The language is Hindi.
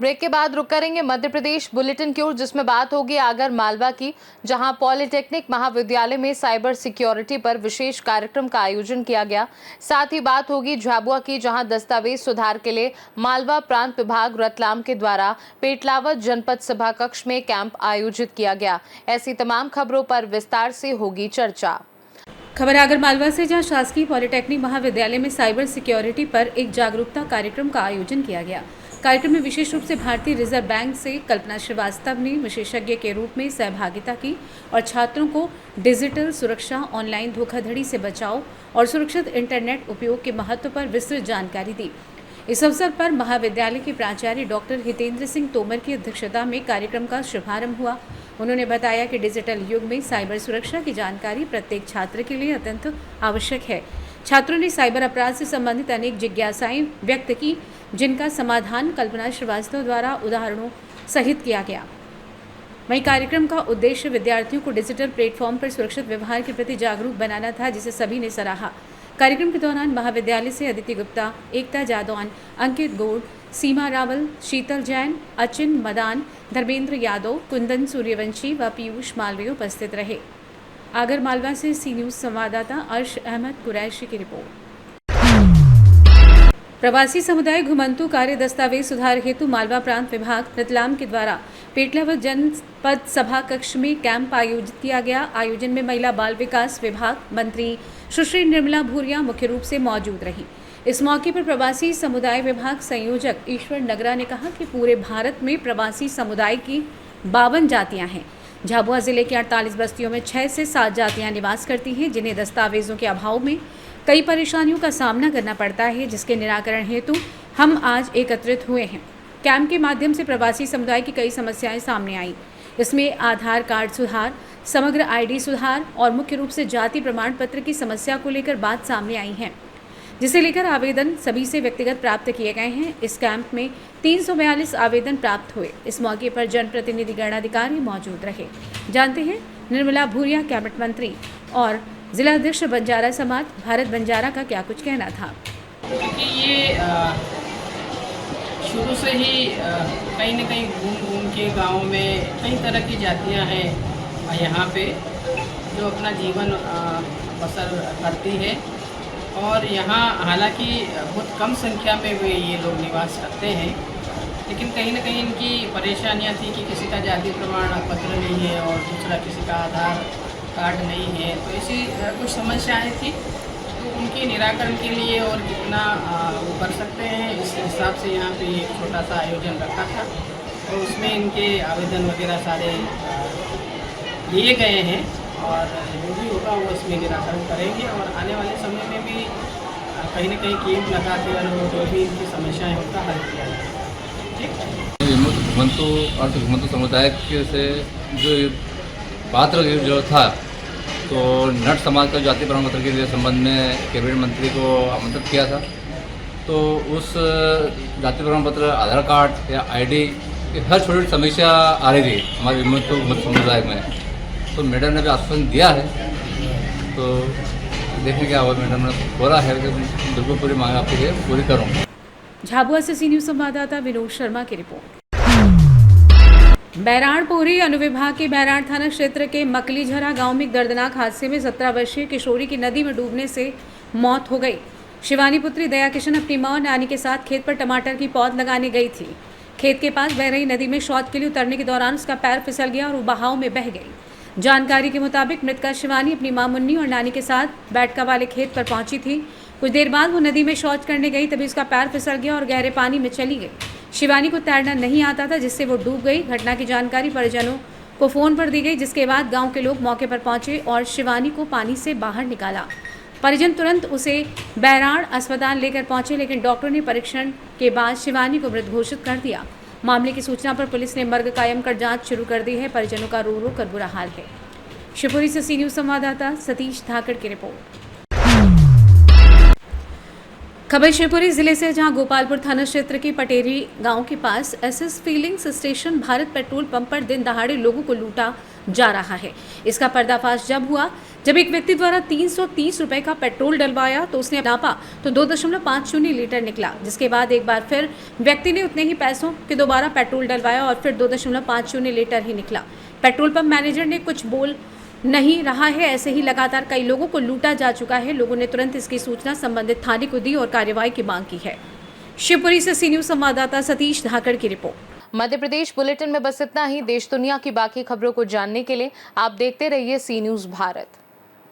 ब्रेक के बाद रुक करेंगे मध्य प्रदेश बुलेटिन की ओर, जिसमें बात होगी आगर मालवा की, जहां पॉलिटेक्निक महाविद्यालय में साइबर सिक्योरिटी पर विशेष कार्यक्रम का आयोजन किया गया। साथ ही बात होगी झाबुआ की, जहां दस्तावेज सुधार के लिए मालवा प्रांत विभाग रतलाम के द्वारा पेटलावद जनपद सभा कक्ष में कैंप आयोजित किया गया। ऐसी तमाम खबरों पर विस्तार से होगी चर्चा। खबर आगर मालवा से, जहां शासकीय पॉलिटेक्निक महाविद्यालय में साइबर सिक्योरिटी पर एक जागरूकता कार्यक्रम का आयोजन किया गया। कार्यक्रम में विशेष रूप से भारतीय रिजर्व बैंक से कल्पना श्रीवास्तव ने विशेषज्ञ के रूप में सहभागिता की और छात्रों को डिजिटल सुरक्षा, ऑनलाइन धोखाधड़ी से बचाव और सुरक्षित इंटरनेट उपयोग के महत्व पर विस्तृत जानकारी दी। इस अवसर पर महाविद्यालय के प्राचार्य डॉक्टर हितेंद्र सिंह तोमर की अध्यक्षता में कार्यक्रम का शुभारंभ हुआ। उन्होंने बताया कि डिजिटल युग में साइबर सुरक्षा की जानकारी प्रत्येक छात्र के लिए अत्यंत आवश्यक है। छात्रों ने साइबर अपराध से संबंधित अनेक जिज्ञासाएं व्यक्त की, जिनका समाधान कल्पना श्रीवास्तव द्वारा उदाहरणों सहित किया गया। वहीं कार्यक्रम का उद्देश्य विद्यार्थियों को डिजिटल प्लेटफॉर्म पर सुरक्षित व्यवहार के प्रति जागरूक बनाना था, जिसे सभी ने सराहा। कार्यक्रम के दौरान महाविद्यालय से अदिति गुप्ता, एकता जादौन, अंकित गौड़, सीमा रावल, शीतल जैन, अचिन मदान, धर्मेंद्र यादव, कुंदन सूर्यवंशी व पीयूष मालवीय उपस्थित रहे। आगर मालवा से सी न्यूज संवाददाता अर्श अहमद कुरैशी की रिपोर्ट। प्रवासी समुदाय घुमंतु कार्य दस्तावेज सुधार हेतु मालवा प्रांत विभाग रतलाम के द्वारा पेटलावद जनपद सभा कक्ष में कैंप आयोजित किया गया। आयोजन में महिला बाल विकास विभाग मंत्री सुश्री निर्मला भूरिया मुख्य रूप से मौजूद रही। इस मौके पर प्रवासी समुदाय विभाग संयोजक ईश्वर नगरा ने कहा कि पूरे भारत में प्रवासी समुदाय की 52 जातियां हैं। झाबुआ जिले की 48 बस्तियों में 6 से 7 जातियां निवास करती हैं, जिन्हें दस्तावेजों के अभाव में कई परेशानियों का सामना करना पड़ता है, जिसके निराकरण हेतु हम आज एकत्रित हुए हैं। कैंप के माध्यम से प्रवासी समुदाय की कई समस्याएं सामने आई। इसमें आधार कार्ड सुधार, समग्र आईडी सुधार और मुख्य रूप से जाति प्रमाण पत्र की समस्या को लेकर बात सामने आई है, जिसे लेकर आवेदन सभी से व्यक्तिगत प्राप्त किए गए हैं। इस कैंप में 342 आवेदन प्राप्त हुए। इस मौके पर जनप्रतिनिधि गणाधिकारी मौजूद रहे। जानते हैं निर्मला भूरिया कैबिनेट मंत्री और जिला अध्यक्ष बंजारा समाज भारत बंजारा का क्या कुछ कहना था। क्योंकि ये शुरू से ही कहीं न कहीं घूम के गाँव में कई तरह की जातियां हैं यहाँ पे, जो अपना जीवन बसर करती है। और यहाँ हालांकि बहुत कम संख्या में वे ये लोग निवास करते हैं, लेकिन कहीं न कहीं इनकी परेशानियाँ थी कि किसी का जाति प्रमाण पत्र नहीं है और दूसरा किसी का आधार कार्ड नहीं है। तो ऐसी कुछ समस्याएं थी, तो उनके निराकरण के लिए और कितना वो कर सकते हैं, इस हिसाब से यहाँ पे एक छोटा सा आयोजन रखा था और उसमें इनके आवेदन वगैरह सारे लिए गए हैं और जो भी होगा वो इसमें निराकरण करेंगे। और आने वाले समय में भी कहीं न कहीं कैंप लगा कर जो भी इनकी समस्याएँ उनका हल किया जाए। ठीक है। घुमंतु समुदाय के से जो पात्र जो था, तो नट समाज का जाति प्रमाण पत्र के लिए संबंध में कैबिनेट मंत्री को आमंत्रित किया था। तो उस जाति प्रमाण पत्र, आधार कार्ड या आईडी, हर छोटी छोटी समस्या आ रही थी हमारे घुमंतु समुदाय में। तो मैडम ने भी आश्वासन दिया है, तो देखने क्या हुआ। मैडम ने बोला है कि बिल्कुल पूरी मांग आपके लिए पूरी करूँगा। झाबुआ से सी न्यूज संवाददाता विनोद शर्मा की रिपोर्ट। बैराड़पोरी अनुविभाग के बैराड़ थाना क्षेत्र के मकलीझरा गांव में एक दर्दनाक हादसे में 17 वर्षीय किशोरी की नदी में डूबने से मौत हो गई। शिवानी पुत्री दया किशन अपनी मां और नानी के साथ खेत पर टमाटर की पौध लगाने गई थी। खेत के पास बह रही नदी में शौच के लिए उतरने के दौरान उसका पैर फिसल गया और वो बहाव में बह गई। जानकारी के मुताबिक मृतका शिवानी अपनी मां मुन्नी और नानी के साथ बैठका वाले खेत पर पहुंची थी। कुछ देर बाद वो नदी में शौच करने गई, तभी उसका पैर फिसल गया और गहरे पानी में चली गई। शिवानी को तैरना नहीं आता था, जिससे वो डूब गई। घटना की जानकारी परिजनों को फोन पर दी गई, जिसके बाद गांव के लोग मौके पर पहुंचे और शिवानी को पानी से बाहर निकाला। परिजन तुरंत उसे बैराड़ अस्पताल लेकर पहुंचे, लेकिन डॉक्टर ने परीक्षण के बाद शिवानी को मृत घोषित कर दिया। मामले की सूचना पर पुलिस ने मर्ग कायम कर जांच शुरू कर दी है। परिजनों का रो रो कर बुरा हाल है। शिवपुरी से सी न्यूज संवाददाता सतीश धाकड़ की रिपोर्ट। खबर शिवपुरी जिले से, जहां गोपालपुर थाना क्षेत्र के पटेरी गांव के पास SS filling station Bharat petrol pump पर दिन दहाड़े लोगों को लूटा जा रहा है। इसका पर्दाफाश जब हुआ जब एक व्यक्ति द्वारा 330 रुपए का पेट्रोल डलवाया तो उसने नापा तो 2.50 लीटर निकला, जिसके बाद एक बार फिर व्यक्ति ने उतने ही पैसों के दोबारा पेट्रोल डलवाया और फिर 2.50 लीटर ही निकला। पेट्रोल पंप मैनेजर ने कुछ बोल नहीं रहा है। ऐसे ही लगातार कई लोगों को लूटा जा चुका है। लोगों ने तुरंत इसकी सूचना संबंधित थाने को दी और कार्रवाई की मांग की है। शिवपुरी से सी न्यूज संवाददाता सतीश धाकड़ की रिपोर्ट। मध्य प्रदेश बुलेटिन में बस इतना ही। देश दुनिया की बाकी खबरों को जानने के लिए आप देखते रहिए सी न्यूज भारत।